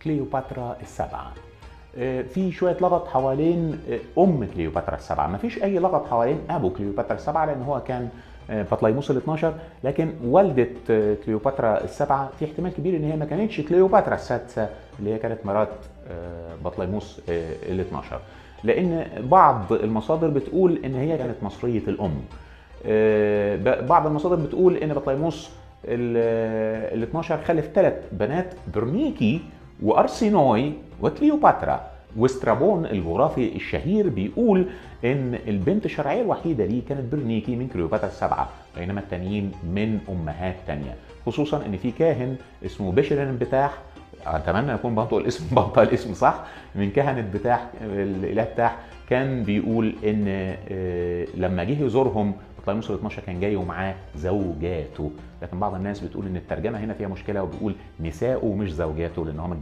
كليوباترا السبعة. في شويه لغط حوالين ام كليوباترا السبعه، ما فيش اي لغط حوالين ابو كليوباترا السبعه لان هو كان بطليموس ال 12، لكن والده كليوباترا السبعه في احتمال كبير ان هي ما كانتش كليوباترا السادسه اللي هي كانت مرات بطليموس ال 12، لان بعض المصادر بتقول ان هي كانت مصريه الام. بعض المصادر بتقول ان بطليموس ال 12 خلف 3 بنات، برنيكي وارسينوي وكليوباترا. وسترابون الجغرافي الشهير بيقول ان البنت الشرعيه الوحيده ليه كانت برنيكي من كليوباترا السبعه، بينما التانيين من امهات تانيه، خصوصا ان في كاهن اسمه بشرن بتاح، اتمنى اكون بنطق الاسم صح، من كهنه بتاح الاله بتاح، كان بيقول ان لما جه يزورهم بطليموس ال 12 كان جاي ومعاه زوجاته، لكن بعض الناس بتقول ان الترجمه هنا فيها مشكله وبيقول نساؤه مش زوجاته لان هم